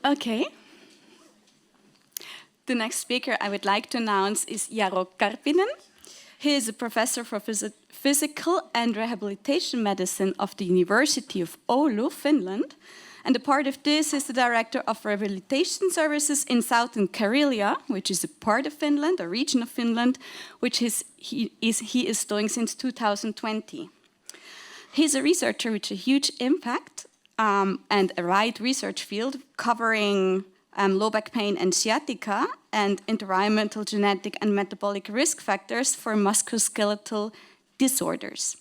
Okay. The next speaker I would like to announce is Jaro Karppinen. He is a professor for physical and rehabilitation medicine of the University of Oulu, Finland. And a part of this is the director of rehabilitation services in Southern Karelia, which is a part of Finland, a region of Finland, which he is doing since 2020. He's a researcher with a huge impact and a wide research field covering low back pain and sciatica and environmental, genetic and metabolic risk factors for musculoskeletal disorders.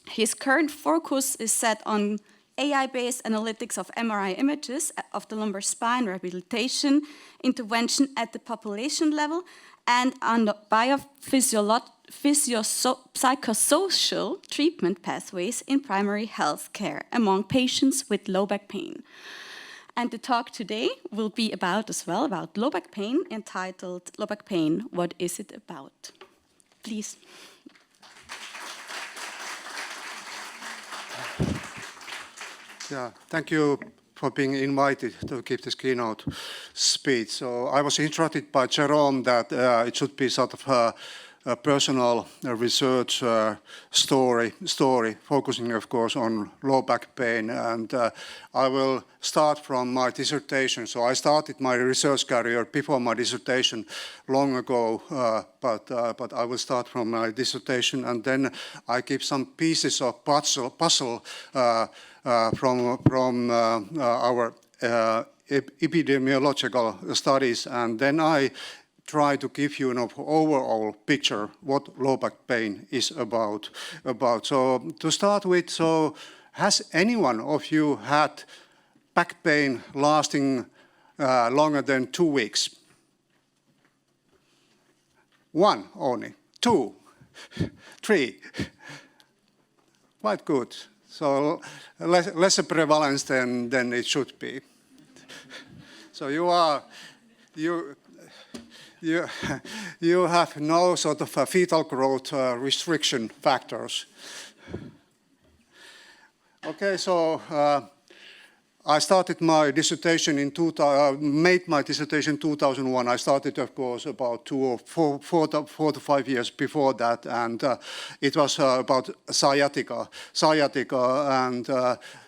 His current focus is set on AI-based analytics of MRI images of the lumbar spine rehabilitation intervention at the population level and on the biopsychosocial treatment pathways in primary health care among patients with low back pain. And the talk today will be about low back pain, entitled Low Back Pain, What is it about? Please. Yeah, thank you for being invited to give this keynote speech. So I was instructed by Jerome that it should be sort of a personal research story, focusing, of course, on low back pain. And I will start from my dissertation. So I started my research career before my dissertation long ago, but I will start from my dissertation, and then I give some pieces of puzzle from our epidemiological studies, and then I try to give you an overall picture what low back pain is about. So to start with, so has anyone of you had back pain lasting longer than 2 weeks? One only, 2, 3. Quite good. So less prevalence than it should be. So you have no sort of fetal growth restriction factors. Okay, so I started my dissertation in made my dissertation in 2001. I started, of course, about 4 to 5 years before that, and it was about sciatica and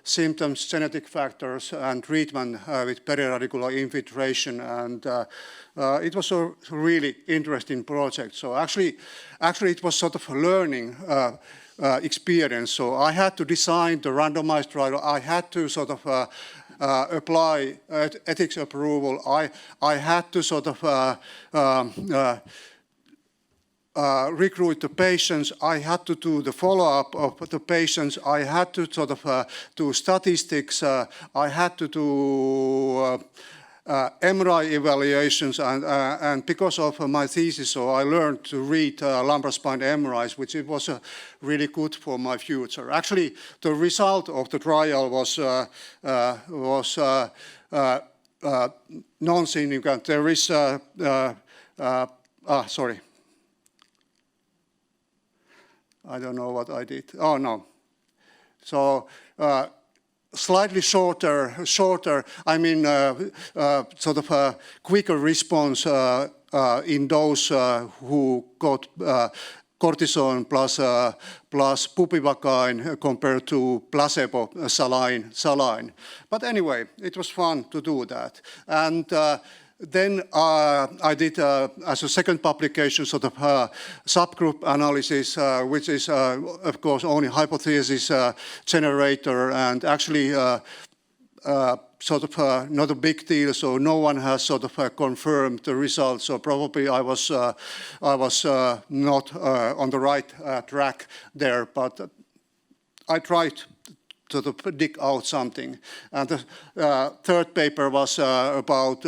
symptoms, genetic factors, and treatment with periradicular infiltration, and it was a really interesting project. So actually it was sort of a learning experience. So I had to design the randomized trial. I had to sort of apply ethics approval. I had to sort of recruit the patients. I had to do the follow-up of the patients. I had to sort of do statistics. I had to do MRI evaluations, and because of my thesis, so I learned to read lumbar spine MRIs, which it was really good for my future. Actually, the result of the trial was non-significant. There is sorry, I don't know what I did. Oh no, so. Slightly shorter, I mean, sort of a quicker response in those who got cortisone plus bupivacaine compared to placebo saline. But anyway, it was fun to do that. And then I did, as a second publication, sort of subgroup analysis, which is, of course, only hypothesis generator, and actually sort of not a big deal. So no one has sort of confirmed the results. So probably I was not on the right track there, but I tried to dig out something. And the third paper was about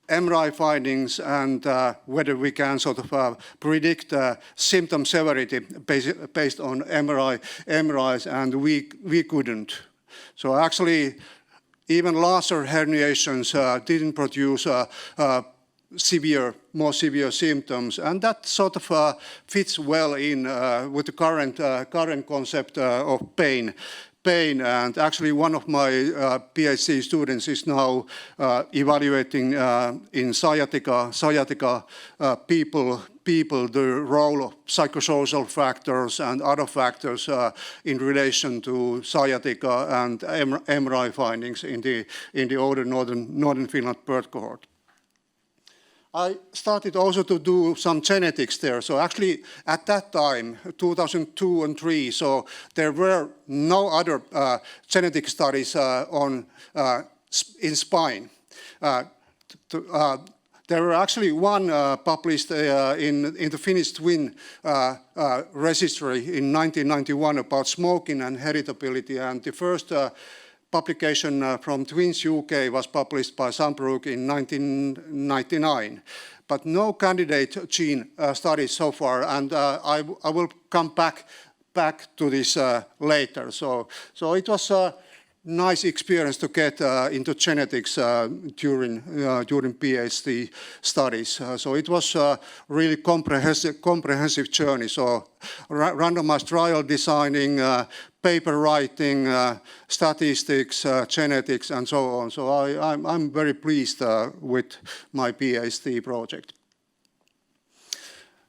MRI findings and whether we can sort of predict symptom severity based on MRIs, and we couldn't. So actually, even larger herniations didn't produce more severe symptoms, and that sort of fits well in with the current concept of pain pain, and actually one of my PhD students is now evaluating in sciatica people the role of psychosocial factors and other factors in relation to sciatica and MRI findings in the older northern Finland birth cohort. I started also to do some genetics there. So actually at that time, 2002 and 2003, so there were no other genetic studies in spine. There were actually one published in the Finnish Twin registry in 1991 about smoking and heritability, and the first publication from Twins UK was published by Sambrook in 1999. But no candidate gene studies so far, and I will come back to this later. So it was nice experience to get into genetics during PhD studies. So it was a really comprehensive journey. So randomized trial designing, paper writing, statistics, genetics, and so on. So I'm very pleased with my PhD project.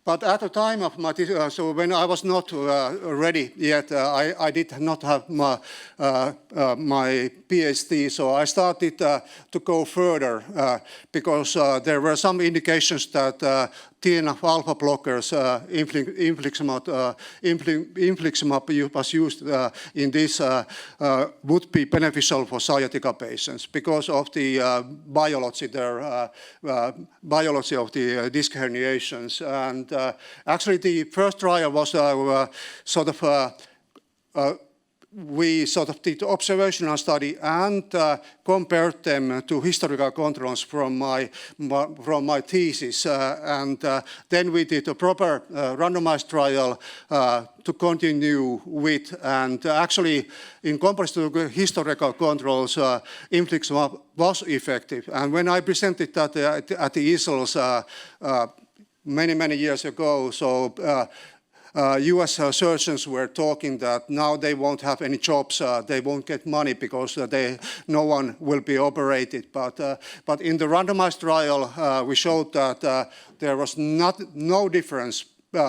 But at the time of my, so when I was not ready yet, I did not have my PhD, so I started to go further because there were some indications that TNF-alpha blockers, infliximab was used in this, would be beneficial for sciatica patients because of the biology of the disc herniations. And actually the first trial was we sort of did observational study and compared them to historical controls from my thesis, and then we did a proper randomized trial to continue with, and actually in comparison to historical controls, infliximab was effective. And when I presented that at the EASLs many years ago, so US surgeons were talking that now they won't have any jobs, they won't get money because no one will be operated. But in the randomized trial, we showed that there was no difference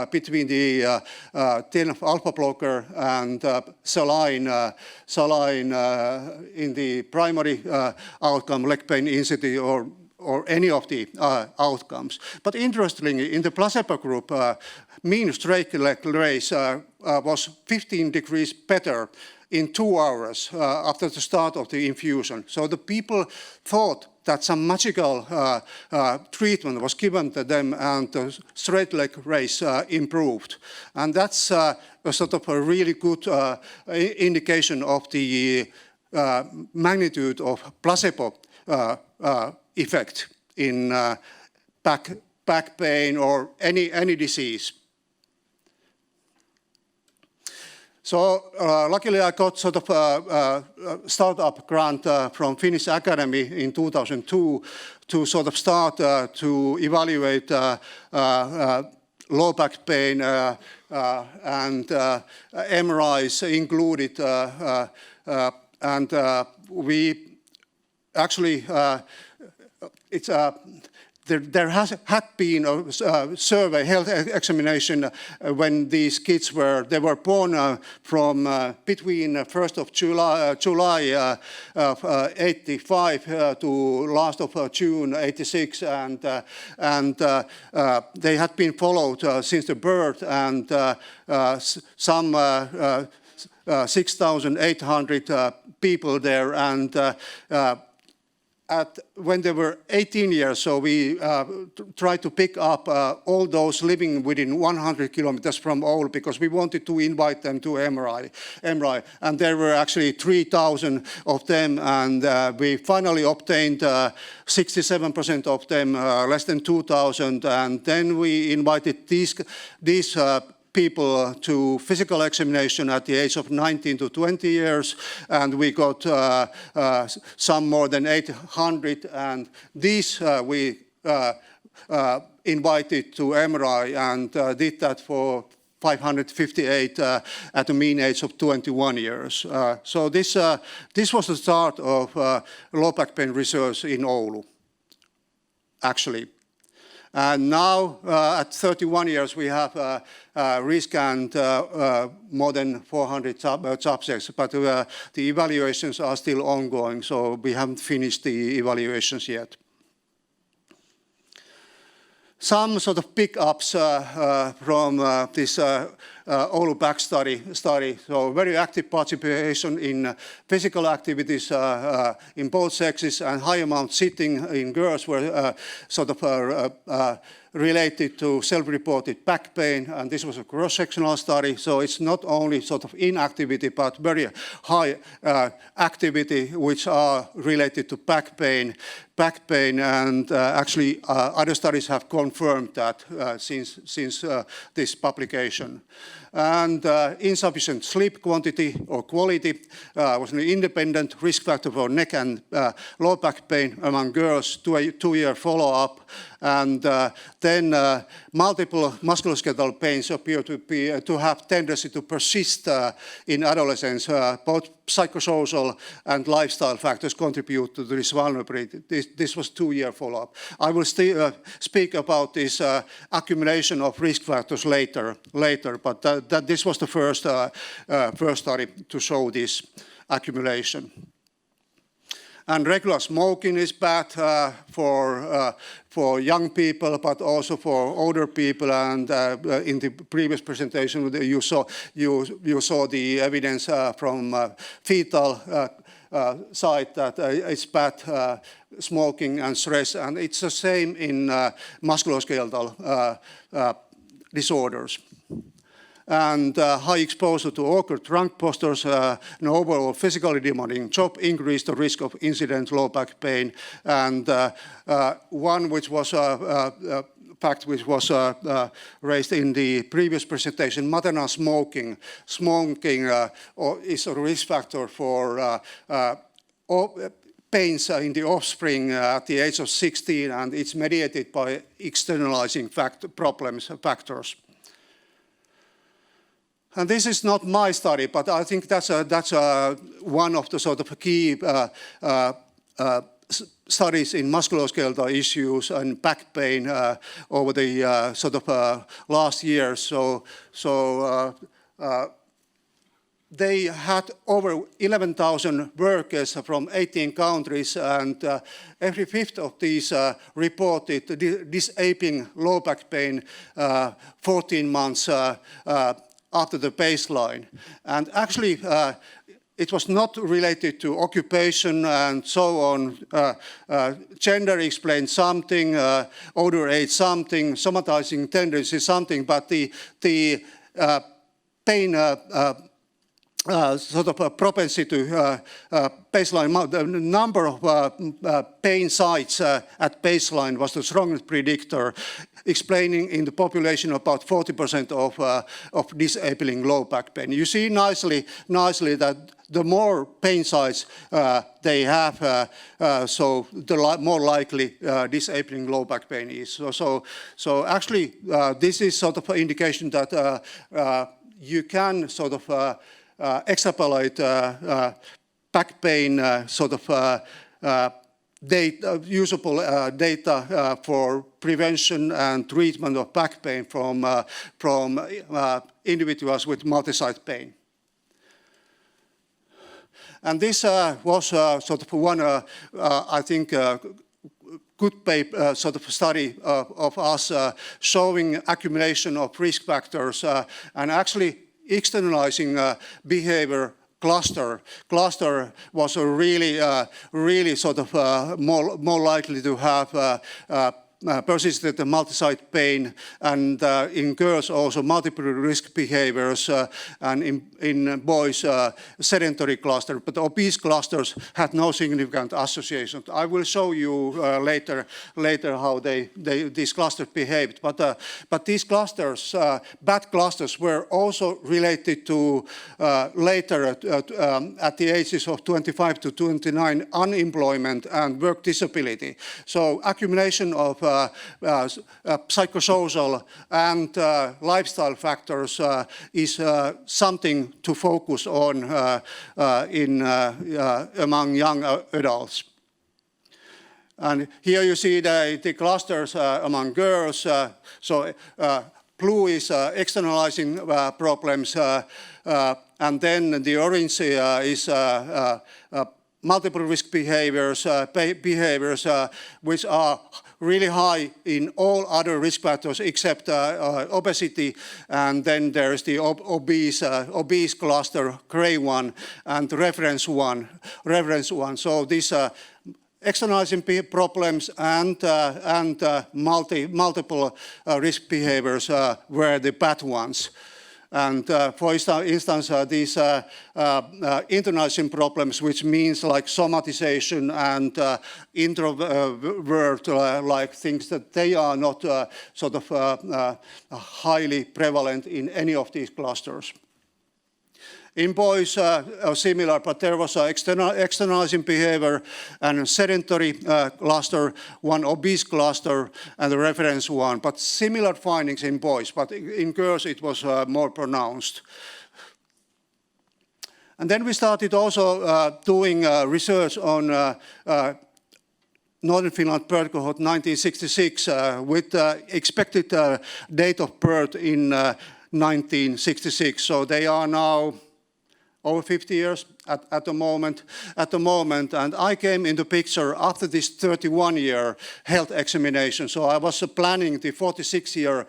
between the TNF-alpha blocker and saline in the primary outcome, leg pain intensity, or any of the outcomes. But interestingly, in the placebo group, mean straight leg raise was 15 degrees better in 2 hours after the start of the infusion. So the people thought that some magical treatment was given to them and the straight leg raise improved. And that's a sort of a really good indication of the magnitude of placebo effect in back pain or any disease. So luckily I got sort of a startup grant from Finnish Academy in 2002 to sort of start to evaluate low back pain and MRIs included, and we actually there had been a survey, health examination when these kids were born from between 1st of July 85 to last of June 86, and they had been followed since the birth, and some 6,800 people there, and when they were 18 years, so we tried to pick up all those living within 100 kilometers from Oulu because we wanted to invite them to MRI. And there were actually 3,000 of them, and we finally obtained 67% of them, less than 2,000, and then we invited these people to physical examination at the age of 19 to 20 years, and we got some more than 800, and these we invited to MRI and did that for 558 at the mean age of 21 years. So this was the start of low back pain research in Oulu, actually. And now, at 31 years, we have rescanned more than 400 subjects, but the evaluations are still ongoing, so we haven't finished the evaluations yet. Some sort of pick-ups from this Oulu back study. So very active participation in physical activities in both sexes, and high amount sitting in girls were sort of related to self-reported back pain, and this was a cross-sectional study, so it's not only sort of inactivity, but very high activity which are related to back pain, and actually other studies have confirmed that since this publication. And insufficient sleep quantity or quality was an independent risk factor for neck and low back pain among girls, two-year follow-up. And then multiple musculoskeletal pains appear to have tendency to persist in adolescence. Both psychosocial and lifestyle factors contribute to this vulnerability. This was two-year follow-up. I will speak about this accumulation of risk factors later, but this was the first study to show this accumulation. And regular smoking is bad for young people, but also for older people. And in the previous presentation, you saw the evidence from fetal side that it's bad smoking and stress, and it's the same in musculoskeletal disorders. And high exposure to awkward trunk postures and overall physically demanding job increased the risk of incident low back pain. And one which was fact which was raised in the previous presentation, maternal smoking. Smoking is a risk factor for pains in the offspring at the age of 16, and it's mediated by externalizing factors. And this is not my study, but I think that's one of the sort of key studies in musculoskeletal issues and back pain over the sort of last year. So they had over 11,000 workers from 18 countries, and every fifth of these reported disabling low back pain 14 months after the baseline. And actually, it was not related to occupation and so on. Gender explained something, older age something, somatizing tendency something, but the pain sort of a propensity to baseline, the number of pain sites at baseline was the strongest predictor, explaining in the population about 40% of disabling low back pain. You see nicely that the more pain sites they have, so the more likely disabling low back pain is. So actually, this is sort of an indication that you can sort of extrapolate back pain sort of data, usable data for prevention and treatment of back pain from individuals with multisite pain. And this was sort of one, I think, good paper, sort of study of us showing accumulation of risk factors and actually externalizing behavior cluster. Cluster was a really sort of more likely to have persistent multisite pain, and in girls also multiple risk behaviors, and in boys sedentary cluster, but obese clusters had no significant association. I will show you later how these clusters behaved, but these clusters, bad clusters, were also related to later at the ages of 25 to 29 unemployment and work disability. So accumulation of psychosocial and lifestyle factors is something to focus on among young adults. And here you see the clusters among girls. Blue is externalizing problems, and then the orange is multiple risk behaviors, which are really high in all other risk factors except obesity. And then there's the obese cluster, gray one, and reference one. So these externalizing problems and multiple risk behaviors were the bad ones. And for instance, these internalizing problems, which means like somatization and introvert-like things, that they are not highly prevalent in any of these clusters. In boys, similar, but there was externalizing behavior and a sedentary cluster, one obese cluster, and the reference one. But similar findings in boys, but in girls it was more pronounced. And then we started also doing research on Northern Finland birth cohort 1966 with expected date of birth in 1966. So they are now over 50 years at the moment, and I came into picture after this 31-year health examination. So I was planning the 46-year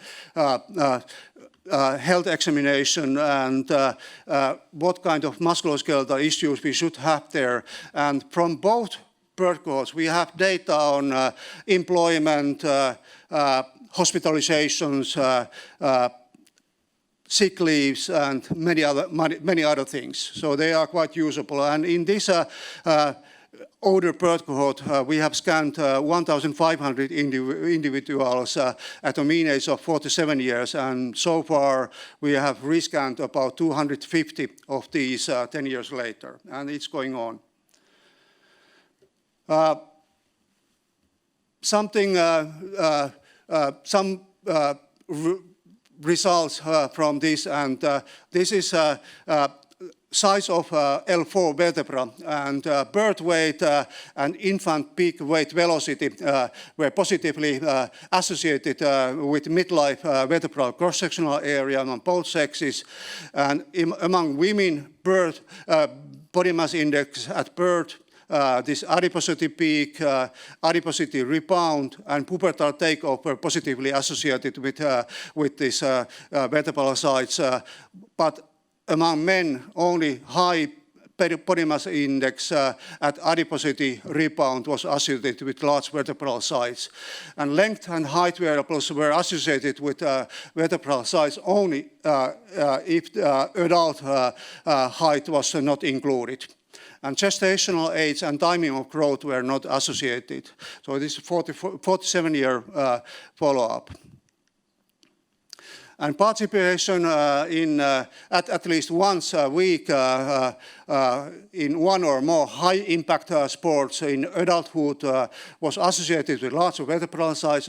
health examination and what kind of musculoskeletal issues we should have there. And from both birth cohorts, we have data on employment, hospitalizations, sick leaves, and many other things. So they are quite usable. And in this older birth cohort, we have scanned 1,500 individuals at a mean age of 47 years. And so far, we have rescanned about 250 of these 10 years later. And it's going on. Some results from this, and this is size of L4 vertebra, and birth weight and infant peak weight velocity were positively associated with midlife vertebral cross-sectional area among both sexes. And among women, body mass index at birth, this adiposity peak, adiposity rebound, and pubertal takeoff were positively associated with these vertebral sites. But among men, only high body mass index at adiposity rebound was associated with large vertebral sites. And length and height variables were associated with vertebral size only if adult height was not included. And gestational age and timing of growth were not associated. So this is 47-year follow-up. And participation at least once a week in one or more high-impact sports in adulthood was associated with larger vertebral size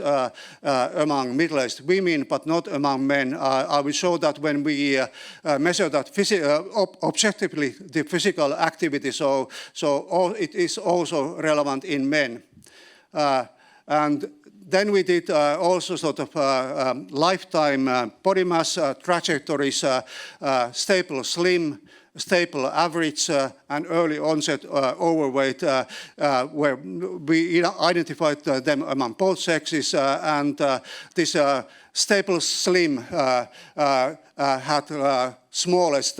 among middle-aged women, but not among men. I will show that when we measure that objectively the physical activity, so it is also relevant in men. And then we did also sort of lifetime body mass trajectories, stable slim, stable average, and early onset overweight, where we identified them among both sexes. And this stable slim had smallest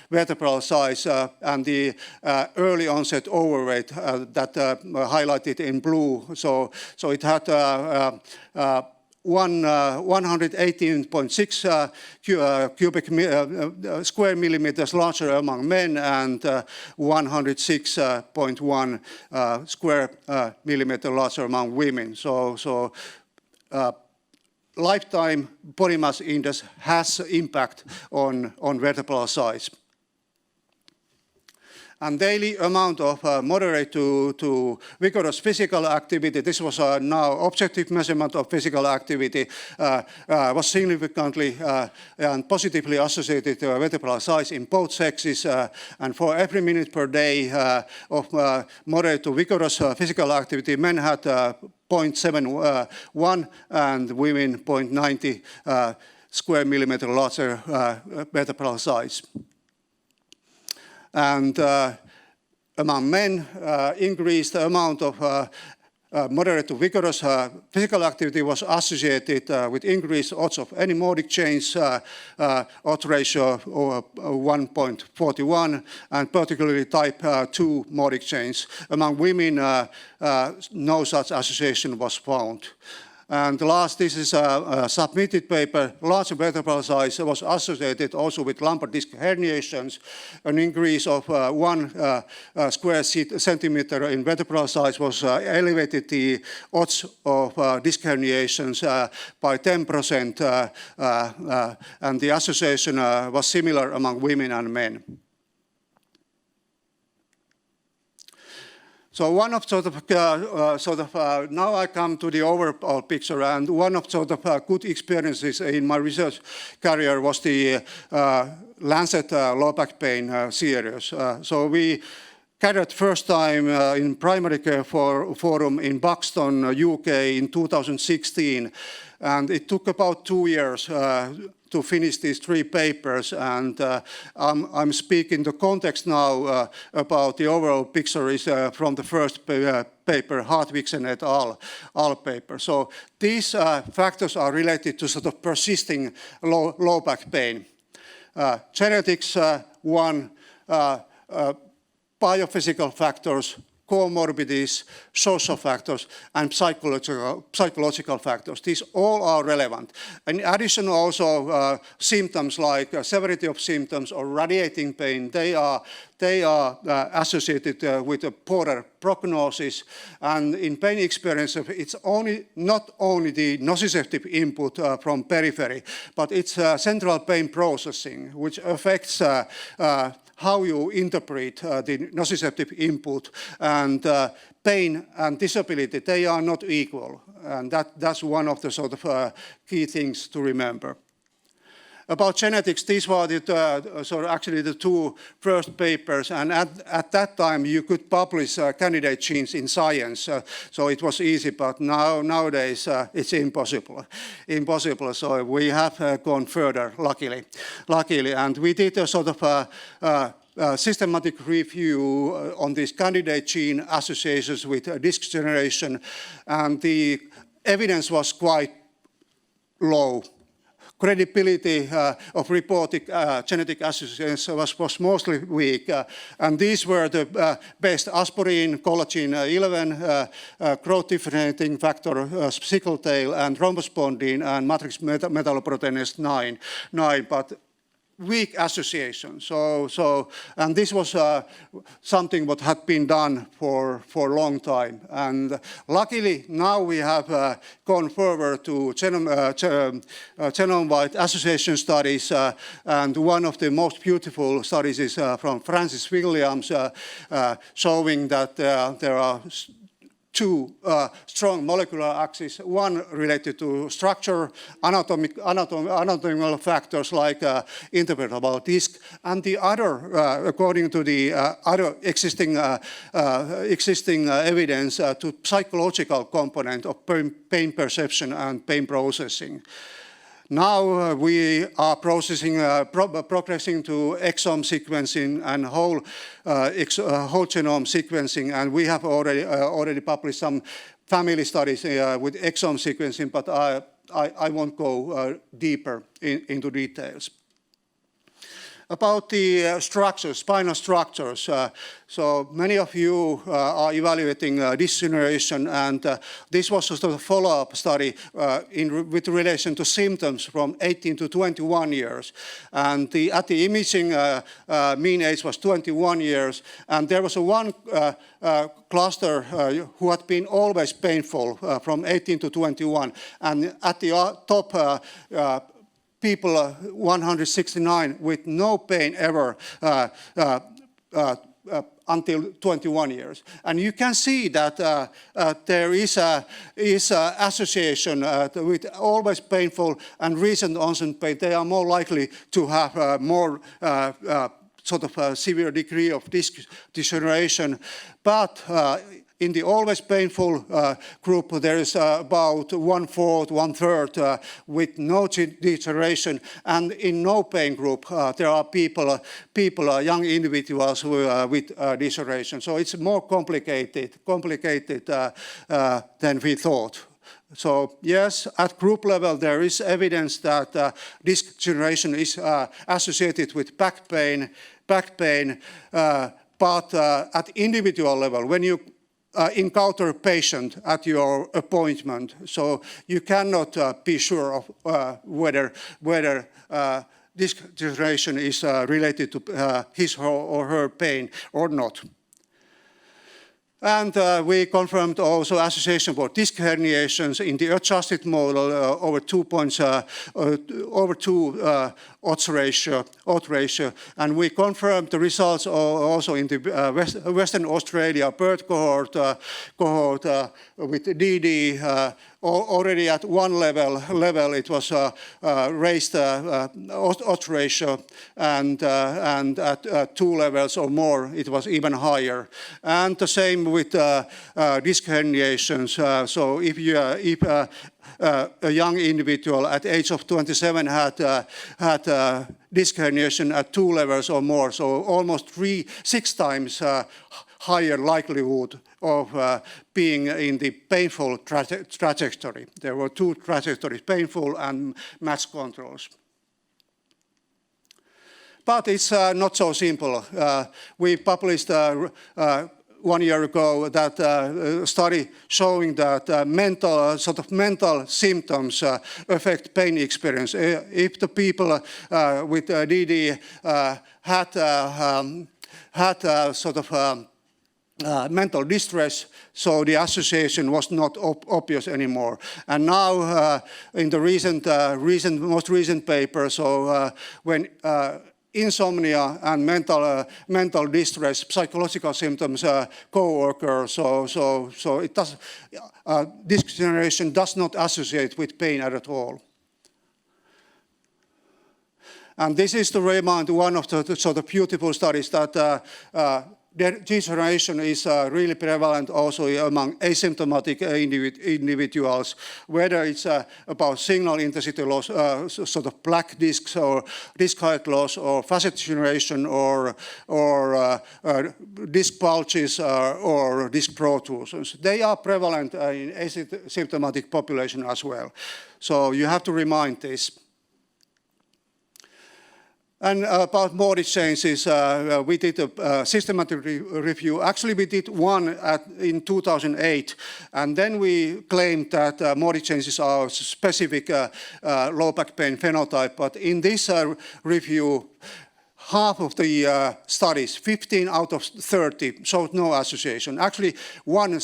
vertebral size, and the early onset overweight that highlighted in blue. So it had 118.6 cubic square millimeters larger among men and 106.1 square millimeter larger among women. So lifetime body mass index has impact on vertebral size. And daily amount of moderate to vigorous physical activity, this was now objective measurement of physical activity, was significantly and positively associated to vertebral size in both sexes. And for every minute per day of moderate to vigorous physical activity, men had 0.71 and women 0.90 square millimeter larger vertebral size. And among men, increased amount of moderate to vigorous physical activity was associated with increased odds of any Modic change, odds ratio of 1.41, and particularly type 2 Modic change. Among women, no such association was found. And last, this is a submitted paper. Larger vertebral size was associated also with lumbar disc herniations. An increase of 1 square centimeter in vertebral size was elevated the odds of disc herniations by 10%, and the association was similar among women and men. So one of now I come to the overall picture, and one of good experiences in my research career was the Lancet low back pain series. So we carried first time in primary care forum in Buxton, UK in 2016, and it took about 2 years to finish these 3 papers, and I'm speaking the context now about the overall picture is from the first paper, Hartwigsen et al. Paper. So these factors are related to persisting low back pain. Genetics, one, biophysical factors, comorbidities, social factors, and psychological factors. These all are relevant. In addition, also symptoms like severity of symptoms or radiating pain, they are associated with a poorer prognosis. And in pain experience, it's not only the nociceptive input from periphery, but it's central pain processing, which affects how you interpret the nociceptive input, and pain and disability, they are not equal. And that's one of the key things to remember. About genetics, these were actually the 2 first papers, and at that time you could publish candidate genes in Science, so it was easy, but nowadays it's impossible. So we have gone further, luckily, and we did a systematic review on these candidate gene associations with disc generation, and the evidence was quite low. Credibility of reported genetic associations was mostly weak, and these were the best: aspirin, collagen 11, growth differentiating factor, sickle tail, and rhombospondin, and matrix metalloproteinase 9, but weak association. And this was something what had been done for a long time. And luckily, now we have gone further to genome-wide association studies. And one of the most beautiful studies is from Francis Williams, showing that there are 2 strong molecular axes, one related to structure, anatomical factors like intervertebral disc, and the other, according to the other existing evidence, to psychological component of pain perception and pain processing. Now we are progressing to exome sequencing and whole genome sequencing, and we have already published some family studies with exome sequencing, but I won't go deeper into details. About the structures, spinal structures, so many of you are evaluating disc generation, and this was just a follow-up study with relation to symptoms from 18 to 21 years. And at the imaging, mean age was 21 years, and there was one cluster who had been always painful from 18 to 21, and at the top, people 169 with no pain ever until 21 years. And you can see that there is a association with always painful and recent onset pain. They are more likely to have more sort of a severe degree of disc degeneration. But in the always painful group, there is about 1/4, 1/3 with no degeneration, and in no pain group, there are people, young individuals with degeneration. So it's more complicated than we thought. So yes, at group level, there is evidence that disc degeneration is associated with back pain, but at individual level, when you encounter a patient at your appointment, so you cannot be sure of whether disc degeneration is related to his or her pain or not. And we confirmed also association for disc herniations in the adjusted model over 2 odds ratio, and we confirmed the results also in the Western Australia bird cohort with DD. Already at one level it was raised odds ratio, and at 2 levels or more it was even higher. And the same with disc herniations. So if a young individual at age of 27 had disc herniation at 2 levels or more, so almost 6 times higher likelihood of being in the painful trajectory. There were 2 trajectories, painful and match controls. But it's not so simple. We published 1 year ago that study showing that mental symptoms affect pain experience. If the people with DD had mental distress, so the association was not obvious anymore. And now, in the most recent paper, so when insomnia and mental distress, psychological symptoms co-occur, so it does, disc degeneration does not associate with pain at all. And this is to remind one of the sort of beautiful studies that degeneration is really prevalent also among asymptomatic individuals, whether it's about signal intensity loss, sort of black discs or disc height loss, or facet degeneration, or disc bulges, or disc protrusions. They are prevalent in asymptomatic population as well. So you have to remind this. And about Modic changes, we did a systematic review. Actually, we did one in 2008, and then we claimed that Modic changes are specific low back pain phenotype. But in this review, half of the studies, 15 out of 30, showed no association. Actually, one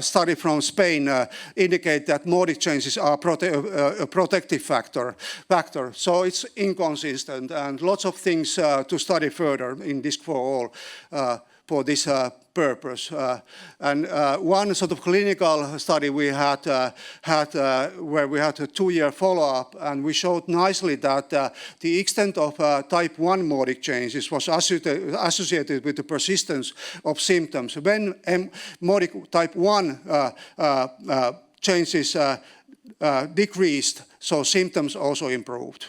study from Spain indicate that Modic changes are a protective factor. So it's inconsistent, and lots of things to study further in Disc for All for this purpose. And one sort of clinical study we had where we had a 2-year follow-up, and we showed nicely that the extent of type 1 Modic changes was associated with the persistence of symptoms. When Modic type 1 changes decreased, so symptoms also improved.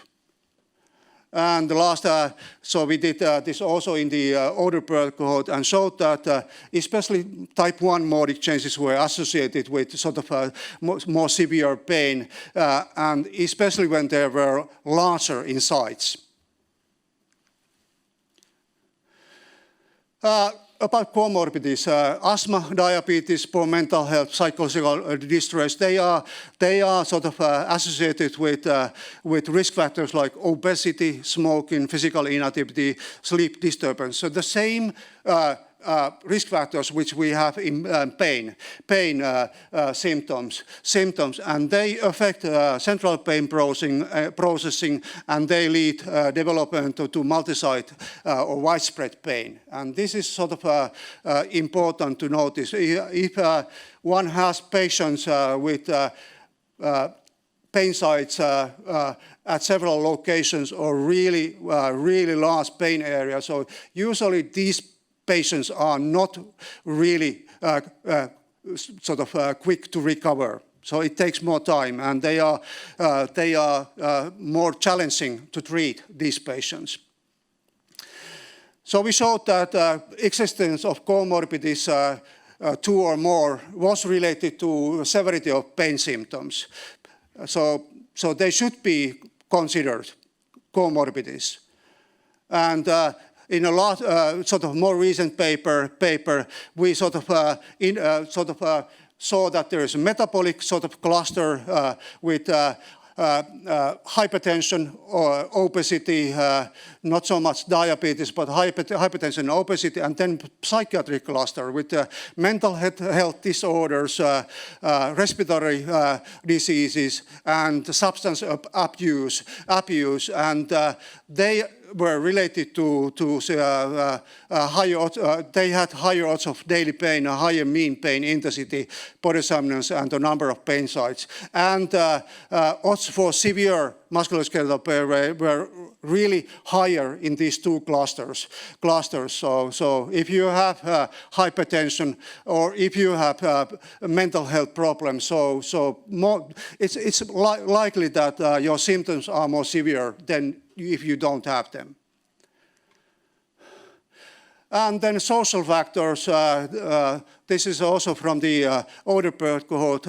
And the last, so we did this also in the older bird cohort, and showed that especially type 1 Modic changes were associated with sort of more severe pain, and especially when they were larger in size. About comorbidities, asthma, diabetes, poor mental health, psychological distress, they are sort of associated with risk factors like obesity, smoking, physical inactivity, sleep disturbance. So the same risk factors which we have in pain symptoms, and they affect central pain processing, and they lead development to multisite or widespread pain. And this is sort of important to notice. If one has patients with pain sites at several locations or really large pain areas, so usually these patients are not really sort of quick to recover. So it takes more time, and they are more challenging to treat, these patients. So we showed that existence of comorbidities, 2 or more, was related to severity of pain symptoms. So they should be considered comorbidities. And in a lot, sort of more recent paper, we sort of saw that there is a metabolic sort of cluster with hypertension or obesity, not so much diabetes, but hypertension and obesity, and then psychiatric cluster with mental health disorders, respiratory diseases, and substance abuse, and they were related to they had higher odds of daily pain, a higher mean pain intensity, body somnolence, and the number of pain sites. And odds for severe musculoskeletal pain were really higher in these 2 clusters. So if you have hypertension or if you have mental health problems, it's likely that your symptoms are more severe than if you don't have them. And then social factors, this is also from the Odeberg cohort.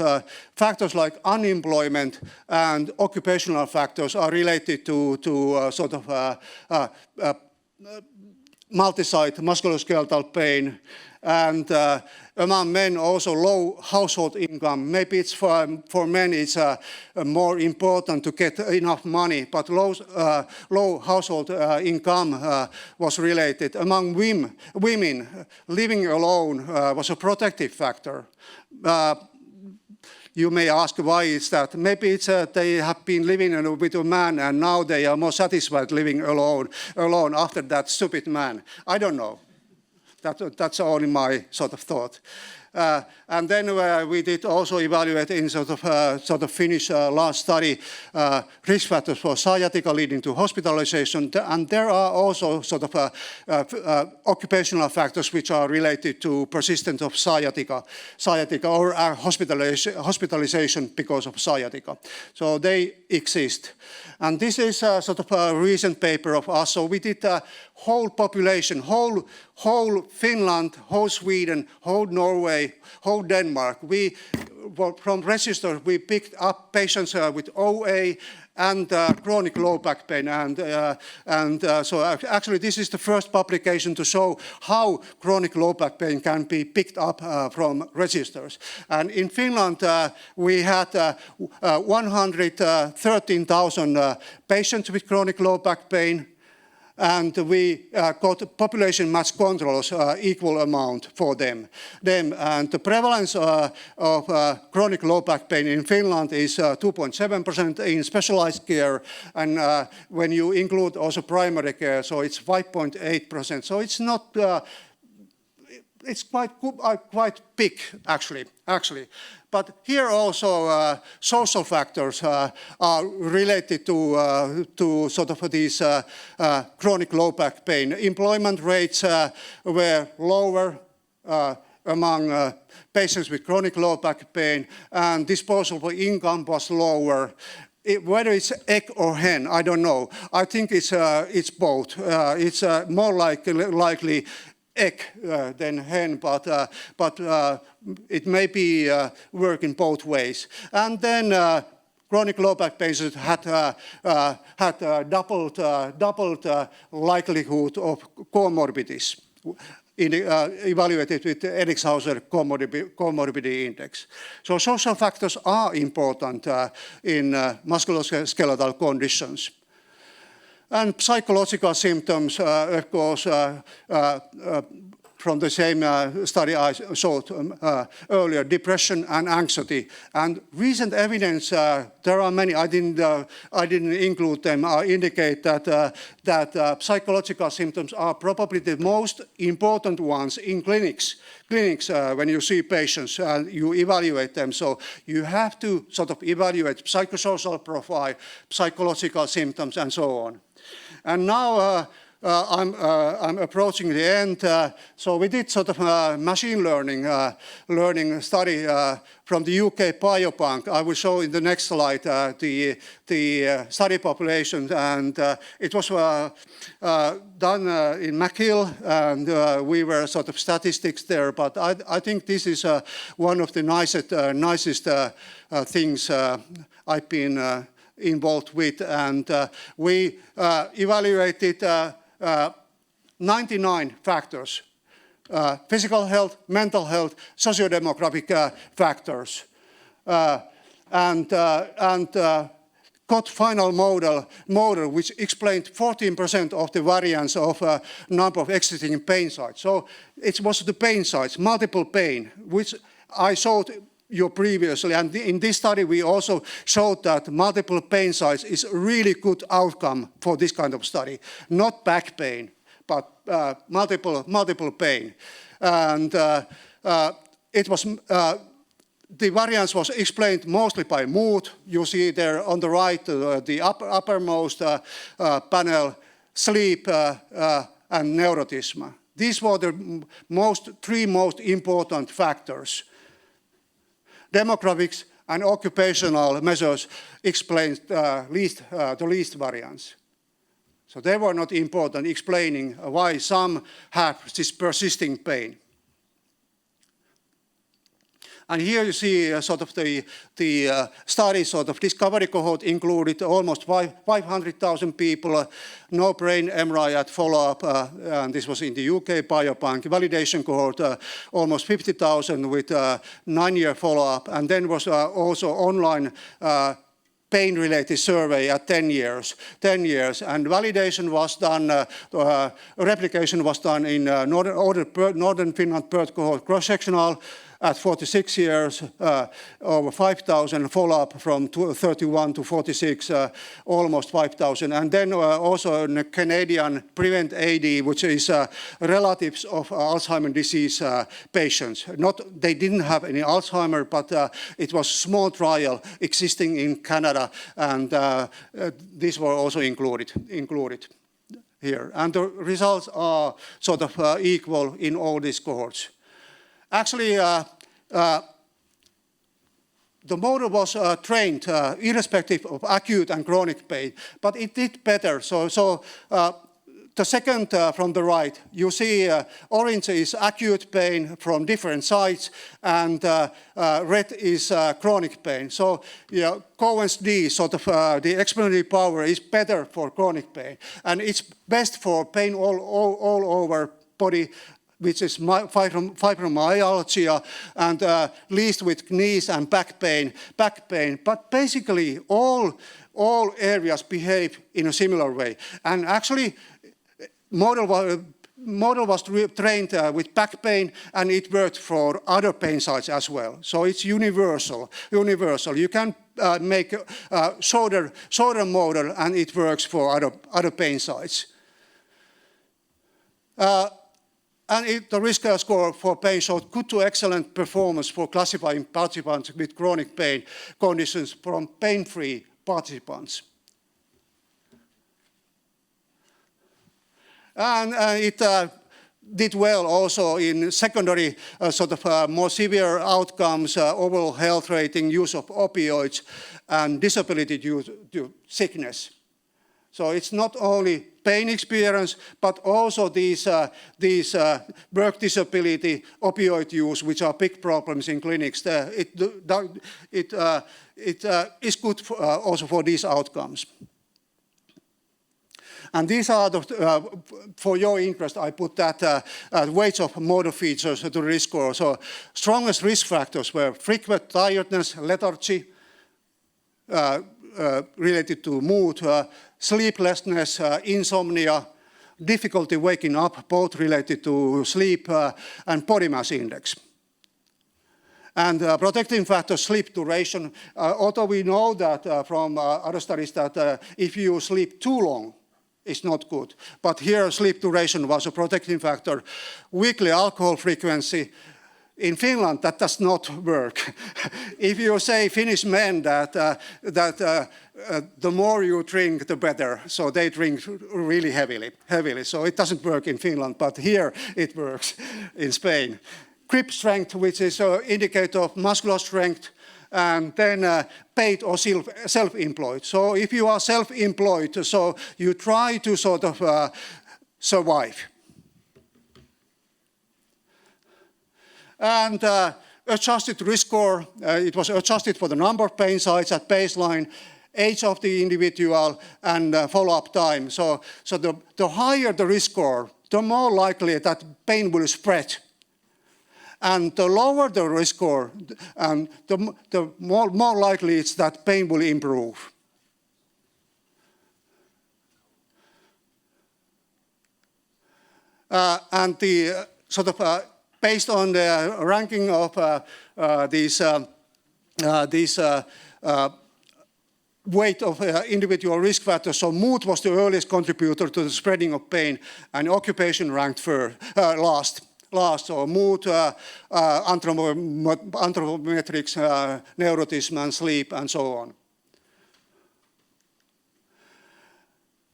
Factors like unemployment and occupational factors are related to sort of multisite musculoskeletal pain. And among men also low household income. Maybe it's for men it's more important to get enough money, but low household income was related. Among women, living alone was a protective factor. You may ask why is that. Maybe it's they have been living with a man and now they are more satisfied living alone after that stupid man. I don't know. That's only my sort of thought. And then we did also evaluate in sort of Finnish last study risk factors for sciatica leading to hospitalization, and there are also sort of occupational factors which are related to persistence of sciatica or hospitalization because of sciatica. So they exist. And this is sort of a recent paper of us. So we did a whole population, whole Finland, whole Sweden, whole Norway, whole Denmark. From registers, we picked up patients with OA and chronic low back pain. So actually this is the first publication to show how chronic low back pain can be picked up from registers. And in Finland, we had 113,000 patients with chronic low back pain. And we got population match controls equal amount for them. And the prevalence of chronic low back pain in Finland is 2.7% in specialized care, and when you include also primary care, so it's 5.8%. So it's not. It's quite big, actually. But here also social factors are related to sort of these chronic low back pain. Employment rates were lower among patients with chronic low back pain, and disposable income was lower. Whether it's egg or hen, I don't know. I think it's both. It's more likely egg than hen, but it may be working both ways. And then chronic low back patients had doubled likelihood of comorbidities evaluated with the Eddingshauser comorbidity index. So social factors are important in musculoskeletal conditions. And psychological symptoms, of course, from the same study I showed earlier, depression and anxiety. And recent evidence, there are many, I didn't include them, indicate that psychological symptoms are probably the most important ones in clinics when you see patients and you evaluate them. So you have to sort of evaluate psychosocial profile, psychological symptoms, and so on. And now I'm approaching the end. So we did sort of a machine learning study from the UK Biobank. I will show in the next slide the study population, and it was done in McGill, and we were sort of statistics there. But I think this is one of the nicest things I've been involved with, and we evaluated 99 factors: physical health, mental health, socio-demographic factors, and got final model which explained 14% of the variance of number of existing pain sites. So it was the pain sites, multiple pain, which I showed you previously, and in this study we also showed that multiple pain sites is a really good outcome for this kind of study. Not back pain, but multiple pain. And it was the variance was explained mostly by mood. You see there on the right, the uppermost panel, sleep and neurotism. These were the three most important factors. Demographics and occupational measures explained the least variance. So they were not important, explaining why some have this persisting pain. And here you see sort of the study sort of discovery cohort included almost 500,000 people, no brain MRI at follow-up, and this was in the UK Biobank. Validation cohort, almost 50,000 with 9-year follow-up, and then was also online pain-related survey at 10 years, and validation was done, replication was done in Northern Finland Perth cohort cross-sectional, at 46 years, over 5,000, follow-up from 31 to 46, almost 5,000. And then also in the Canadian Prevent AD, which is relatives of Alzheimer's disease patients. They didn't have any Alzheimer, but it was a small trial existing in Canada, and these were also included here. And the results are sort of equal in all these cohorts. Actually, the model was trained irrespective of acute and chronic pain, but it did better. So the second from the right, you see orange is acute pain from different sites, and red is chronic pain. So Cohen's D, sort of the explanatory power is better for chronic pain, and it's best for pain all over body, which is fibromyalgia, and least with knees and back pain. But basically, all areas behave in a similar way. And actually, model was trained with back pain, and it worked for other pain sites as well. So it's universal. You can make a shorter model, and it works for other pain sites. And the risk score for pain showed good to excellent performance for classifying participants with chronic pain conditions from pain-free participants. And it did well also in secondary sort of more severe outcomes, overall health rating, use of opioids, and disability due to sickness. So it's not only pain experience, but also these work disability, opioid use, which are big problems in clinics. It is good also for these outcomes. And these are, for your interest, I put that weights of motor features to the risk score. So strongest risk factors were frequent tiredness, lethargy, related to mood, sleeplessness, insomnia, difficulty waking up, both related to sleep and body mass index. And protecting factor, sleep duration, although we know that from other studies that if you sleep too long, it's not good. But here, sleep duration was a protecting factor. Weekly alcohol frequency, in Finland, that does not work. If you say Finnish men that the more you drink, the better, so they drink really heavily. So it doesn't work in Finland, but here it works in Spain. Grip strength, which is an indicator of muscular strength, and then paid or self-employed. So if you are self-employed, so you try to sort of survive. And adjusted risk score, it was adjusted for the number of pain sites at baseline, age of the individual, and follow-up time. So the higher the risk score, the more likely that pain will spread. And the lower the risk score, the more likely it's that pain will improve. And the sort of based on the ranking of these weight of individual risk factors, so mood was the earliest contributor to the spreading of pain, and occupation ranked last. So mood, anthropometrics, neurotism, and sleep, and so on.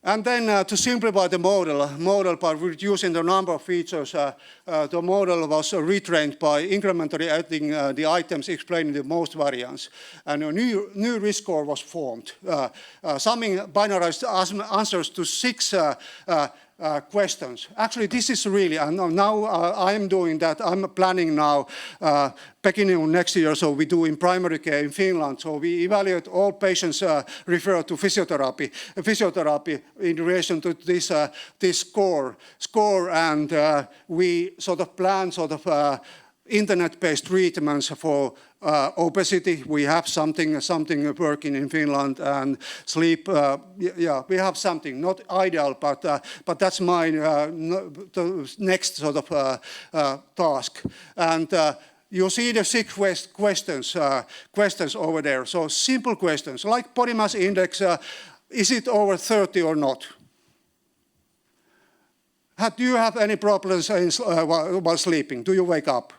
And then to simplify the model by reducing the number of features, the model was retrained by incrementally adding the items explaining the most variance. And a new risk score was formed, summing binarized answers to 6 questions. Actually, this is really, now I'm doing that, I'm planning now, beginning of next year, so we do in primary care in Finland, so we evaluate all patients referred to physiotherapy in relation to this score, and we sort of plan internet-based treatments for obesity. We have something working in Finland, and sleep. Yeah, we have something not ideal, but that's my the next sort of task. And you see the 6 questions over there. So simple questions like body mass index. Is it over 30 or not? Do you have any problems while sleeping? Do you wake up?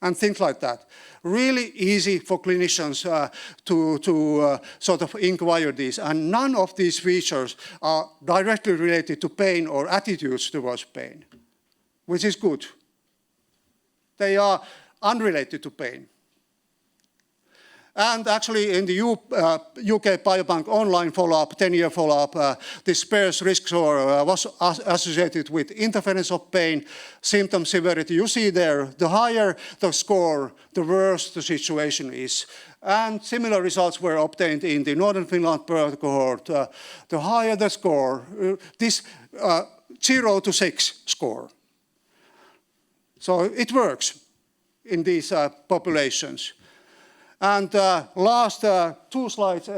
And things like that. Really easy for clinicians to sort of inquire these. And none of these features are directly related to pain or attitudes towards pain, which is good. They are unrelated to pain. And actually, in the UK Biobank online follow-up, 10-year follow-up, this Spears risk score was associated with interference of pain, symptom severity. You see there, the higher the score, the worse the situation is. And similar results were obtained in the Northern Finland cohort. The higher the score, this 0 to 6 score. So it works in these populations. And last 2 slides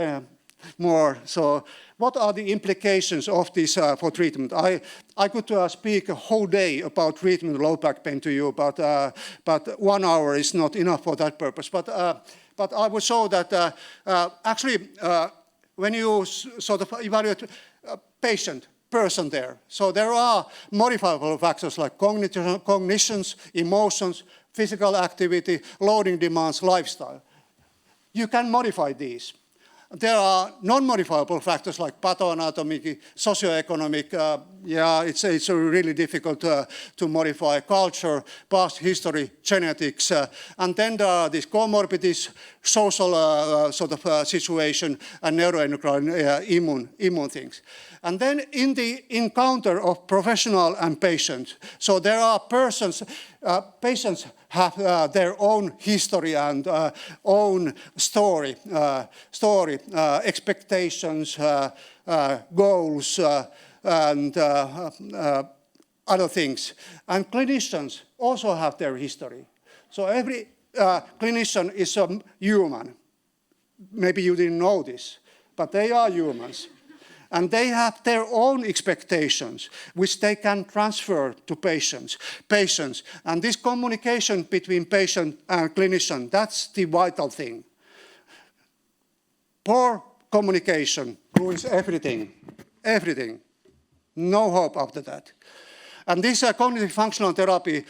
more. So what are the implications of this for treatment? I could speak a whole day about treatment of low back pain to you, but 1 hour is not enough for that purpose. But I would show that actually when you sort of evaluate a person there, so there are modifiable factors like cognitions, emotions, physical activity, loading demands, lifestyle. You can modify these. There are non-modifiable factors like pathoanatomy, socioeconomic. It's really difficult to modify culture, past history, genetics, and then there are these comorbidities, social sort of situation, and neuroendocrine immune things. And then in the encounter of professional and patient, so there are patients have their own history and own story, expectations, goals, and other things. And clinicians also have their history. So every clinician is a human. Maybe you didn't know this, but they are humans. And they have their own expectations, which they can transfer to patients. And this communication between patient and clinician, that's the vital thing. Poor communication ruins everything. No hope after that. And this cognitive functional therapy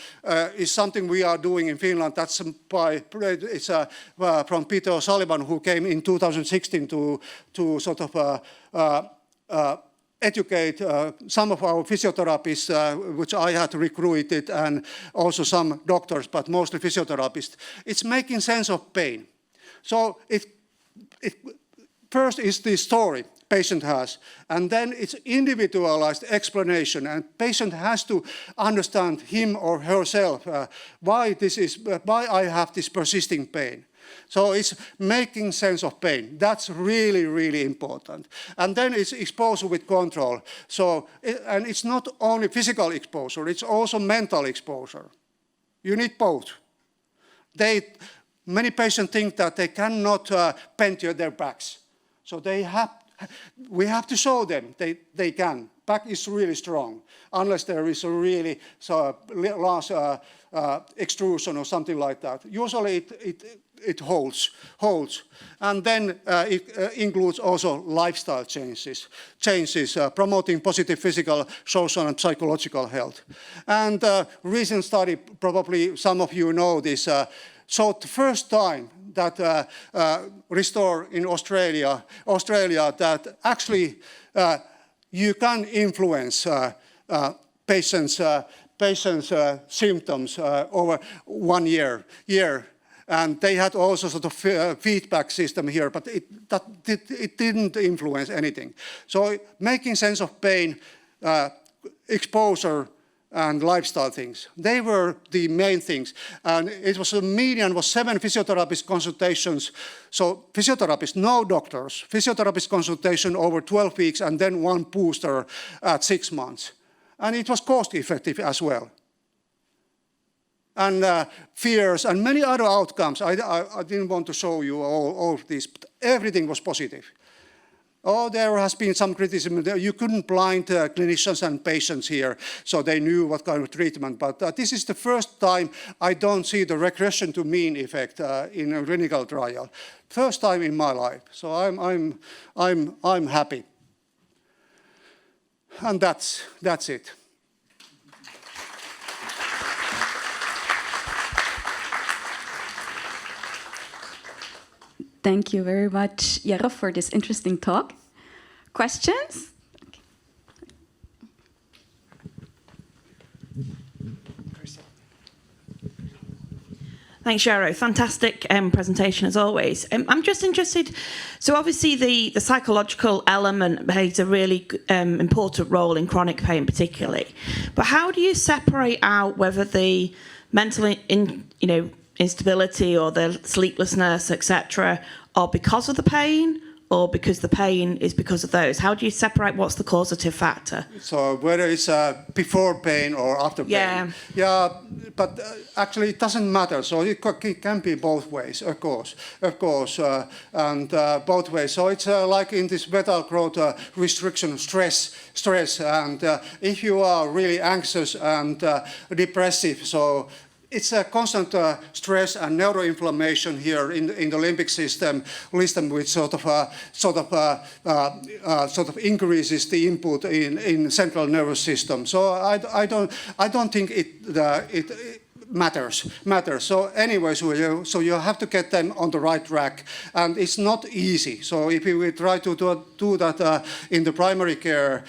is something we are doing in Finland. That's from Peter O'Sullivan, who came in 2016 to sort of educate some of our physiotherapists, which I had recruited, and also some doctors, but mostly physiotherapists. It's making sense of pain. So first is the story patient has, and then it's individualized explanation, and patient has to understand him or herself why I have this persisting pain. So it's making sense of pain. That's really, really important. And then it's exposure with control. And it's not only physical exposure, it's also mental exposure. You need both. Many patients think that they cannot bend their backs. So we have to show them they can. Back is really strong, unless there is a really large extrusion or something like that. Usually it holds. And then it includes also lifestyle changes, promoting positive physical, social, and psychological health. And recent study, probably some of you know this, so the first time that Restore in Australia that actually you can influence patients' symptoms over 1 year. And they had also sort of feedback system here, but it didn't influence anything. So making sense of pain, exposure, and lifestyle things. They were the main things. And it was a median was 7 physiotherapist consultations. So physiotherapists, no doctors, physiotherapist consultation over 12 weeks and then 1 booster at 6 months. And it was cost effective as well. And fears and many other outcomes. I didn't want to show you all of this, but everything was positive. Oh, there has been some criticism. You couldn't blind clinicians and patients here, so they knew what kind of treatment. But this is the first time I don't see the regression to mean effect in a clinical trial. First time in my life. So I'm happy. And that's it. Thank you very much, Jaro, for this interesting talk. Questions? Okay. Thanks, Jaro. Fantastic presentation as always. I'm just interested, so obviously the psychological element plays a really important role in chronic pain particularly, but how do you separate out whether the mental instability or the sleeplessness, etc., are because of the pain or because the pain is because of those? How do you separate what's the causative factor? So whether it's before pain or after pain. Yeah, but actually it doesn't matter. So it can be both ways, of course, and both ways. So it's like in this vital growth restriction, stress, and if you are really anxious and depressive, so it's a constant stress and neuroinflammation here in the limbic system, which sort of increases the input in central nervous system. So I don't think it matters. So anyway, so you have to get them on the right track, and it's not easy. So if we try to do that in the primary care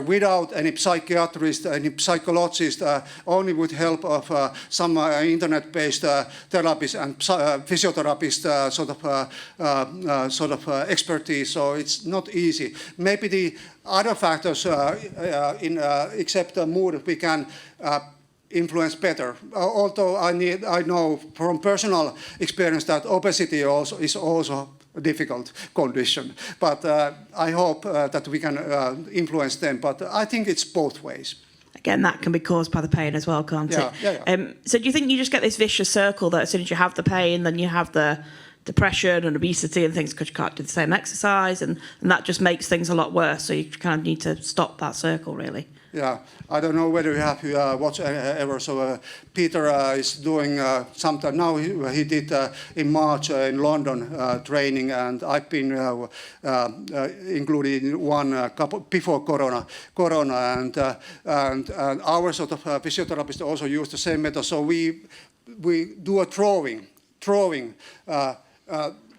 without any psychiatrist, any psychologist, only with help of some internet-based therapists and physiotherapists sort of expertise. So it's not easy. Maybe the other factors except mood we can influence better. Although I know from personal experience that obesity is also a difficult condition. But I hope that we can influence them. But I think it's both ways. Again, that can be caused by the pain as well, can't it? Yeah. So do you think you just get this vicious circle that as soon as you have the pain, then you have the depression and obesity and things because you can't do the same exercise, and that just makes things a lot worse. So you kind of need to stop that circle, really. Yeah, I don't know whether you have watched ever. So Peter is doing something now. He did in March in London training, and I've been included in one couple before Corona, and our sort of physiotherapists also use the same method. So we do a drawing.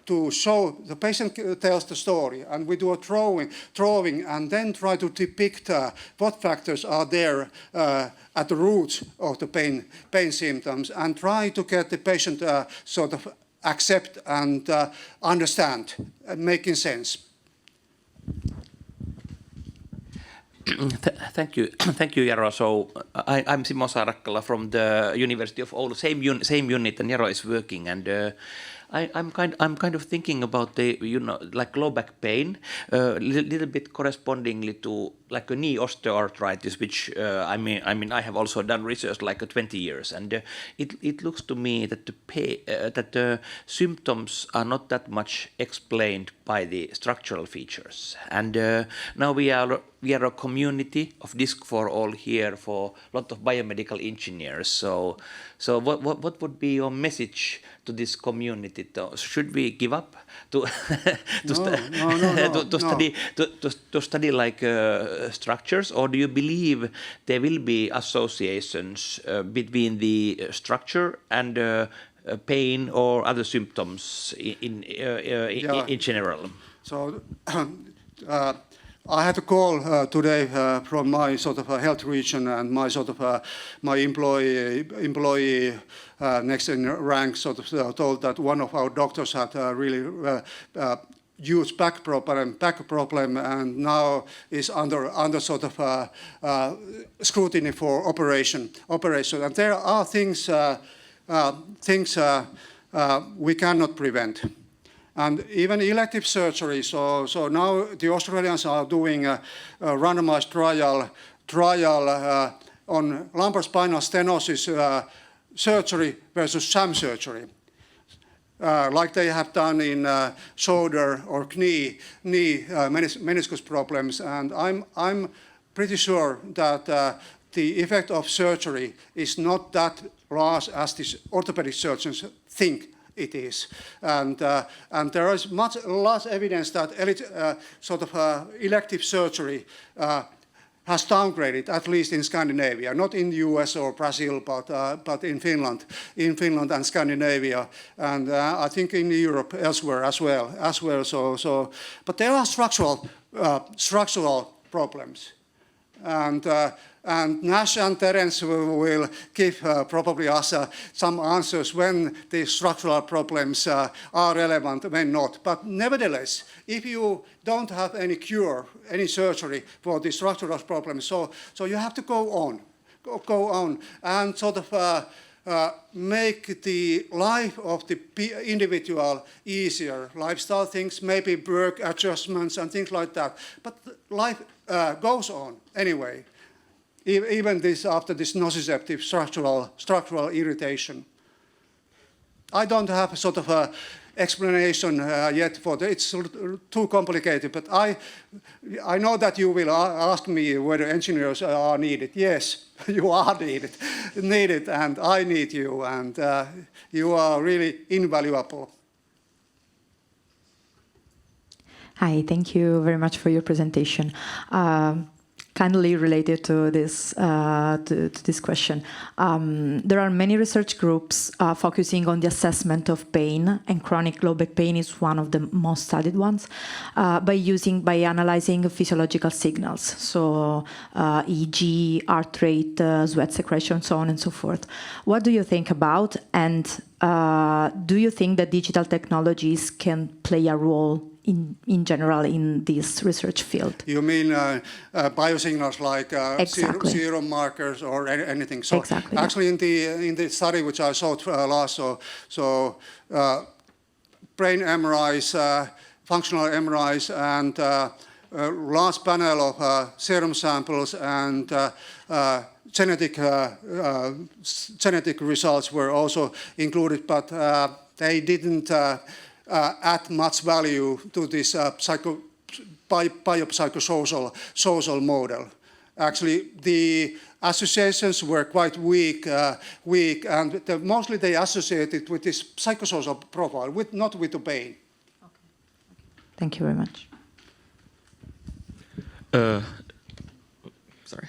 To show the patient tells the story, and we do a drawing, and then try to depict what factors are there at the roots of the pain symptoms, and try to get the patient sort of accept and understand, making sense. Thank you, Jaro. So I'm Simo Saarakkala from the University of Oulu, same unit, and Jaro is working, and I'm kind of thinking about the like low back pain, little bit correspondingly to like a knee osteoarthritis, which I mean I have also done research like 20 years, and it looks to me that the symptoms are not that much explained by the structural features, and now we are a community of Disc for All here for a lot of biomedical engineers. So what would be your message to this community? Should we give up to study like structures, or do you believe there will be associations between the structure and pain or other symptoms in general? So. I had a call today from my sort of health region, and my sort of my employee next in rank sort of told that one of our doctors had really huge back problem, and now is under sort of scrutiny for operation. And there are things we cannot prevent. And even elective surgery. So now the Australians are doing a randomized trial on lumbar spinal stenosis surgery versus sham surgery, like they have done in shoulder or knee meniscus problems. And I'm pretty sure that the effect of surgery is not that large as these orthopedic surgeons think it is, and there is large evidence that elective surgery has downgraded, at least in Scandinavia, not in the US or Brazil, but in Finland and Scandinavia, and I think in Europe elsewhere as well. So, but there are structural problems, and Nash and Terence will give probably us some answers when the structural problems are relevant, when not. But nevertheless, if you don't have any cure, any surgery for the structural problems, so you have to go on and sort of make the life of the individual easier, lifestyle things, maybe work adjustments and things like that. But life goes on anyway. Even after this nociceptive structural irritation. I don't have a sort of a explanation yet for that. It's too complicated, but I know that you will ask me whether engineers are needed. Yes, you are needed, and I need you, and you are really invaluable. Hi, thank you very much for your presentation. Kindly related to this question. There are many research groups focusing on the assessment of pain, and chronic low back pain is one of the most studied ones, by analyzing physiological signals, so EEG, heart rate, sweat secretion, so on and so forth. What do you think about, and do you think that digital technologies can play a role in general in this research field? You mean biosignals like exactly. Serum markers or anything? So exactly. Actually, in the study which I showed last, so brain MRIs, functional MRIs, and large panel of serum samples and genetic results were also included, but they didn't add much value to this biopsychosocial model. Actually, the associations were quite weak, and mostly they associated with this psychosocial profile, not with the pain. Okay. Thank you very much. Sorry.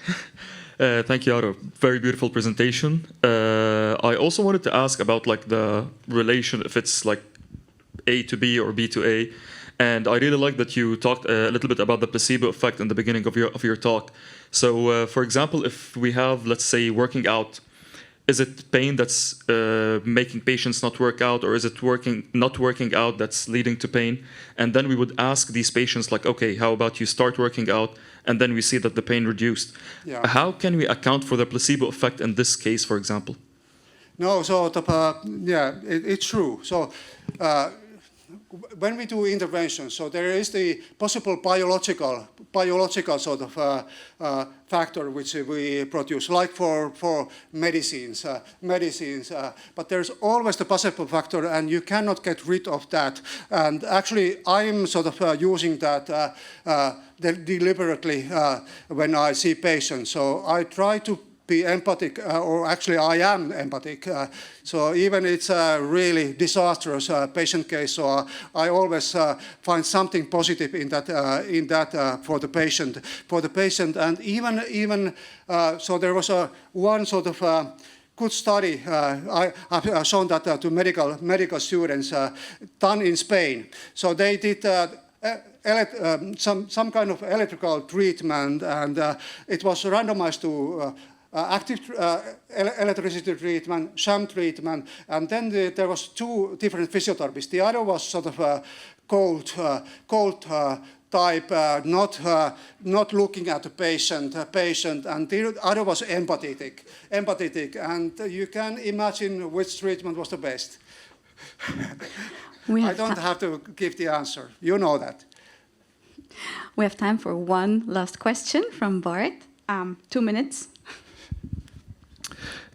Thank you, Jaro. Very beautiful presentation. I also wanted to ask about like the relation, if it's like A to B or B to A. And I really like that you talked a little bit about the placebo effect in the beginning of your talk. So, for example, if we have, let's say, working out, is it pain that's making patients not work out, or is it not working out that's leading to pain? And then we would ask these patients, like, okay, how about you start working out, and then we see that the pain reduced. Yeah. How can we account for the placebo effect in this case, for example? No, so it's true. So when we do interventions, so there is the possible biological sort of factor which we produce, like for medicines. But there's always the possible factor, and you cannot get rid of that. And actually, I'm sort of using that deliberately when I see patients. So I try to be empathic, or actually I am empathic. So even it's a really disastrous patient case, so I always find something positive in that for the patient. And even so there was one sort of good study. I've shown that to medical students done in Spain. So they did some kind of electrical treatment, and it was randomized to active electricity treatment, sham treatment, and then there was two different physiotherapists. The other was sort of a cold type, not looking at the patient, and the other was empathetic, and you can imagine which treatment was the best. I don't have to give the answer. You know that. We have time for one last question from Bart. 2 minutes.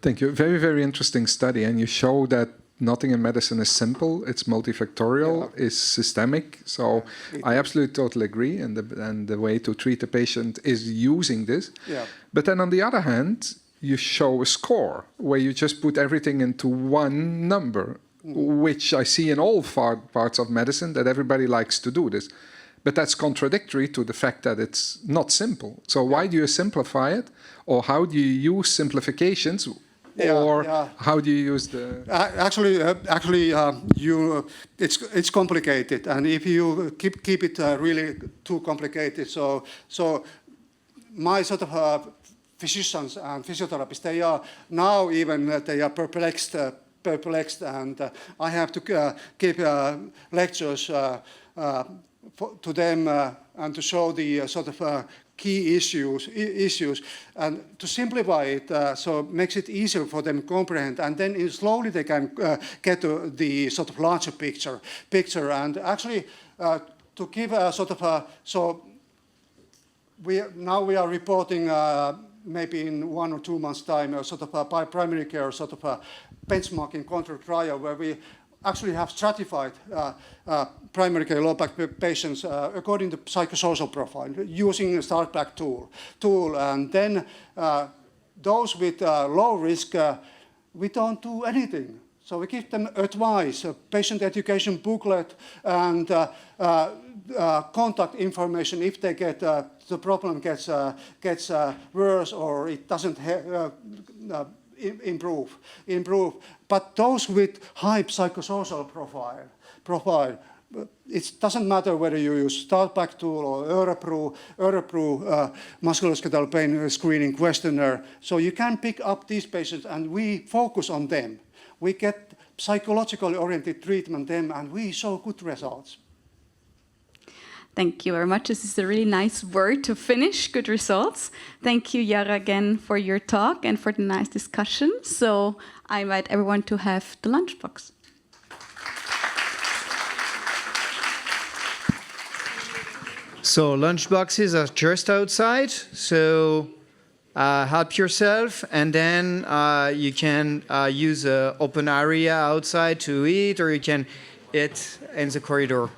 Thank you. Very, very interesting study. And you show that nothing in medicine is simple. It's multifactorial, it's systemic. So I absolutely totally agree. And the way to treat a patient is using this. Yeah. But then on the other hand, you show a score where you just put everything into one number, which I see in all parts of medicine, that everybody likes to do this. But that's contradictory to the fact that it's not simple. So why do you simplify it? Or how do you use simplifications? Or how do you use the... It's complicated. And if you keep it really too complicated, so my sort of physicians and physiotherapists, they are now even, they are perplexed, and I have to give lectures to them and to show the sort of key issues, and to simplify it, so it makes it easier for them to comprehend, and then slowly they can get to the sort of larger picture, and actually to give a sort of so we are reporting maybe in 1 or 2 months' time a sort of a primary care sort of a benchmarking control trial where we actually have stratified primary care low back patients according to psychosocial profile using a StartBack tool. And then those with low risk, we don't do anything. So we give them advice, a patient education booklet, and contact information if they get the problem gets worse or it doesn't improve. But those with high psychosocial profile, it doesn't matter whether you use StartBack tool or Örebro musculoskeletal pain screening questionnaire. So you can pick up these patients and we focus on them. We get psychologically oriented treatment them, and we show good results. Thank you very much. This is a really nice word to finish, good results. Thank you, Jaro, again for your talk and for the nice discussion. So I invite everyone to have the lunchbox. So lunchboxes are just outside. So help yourself, and then you can use an open area outside to eat, or you can it in the corridor.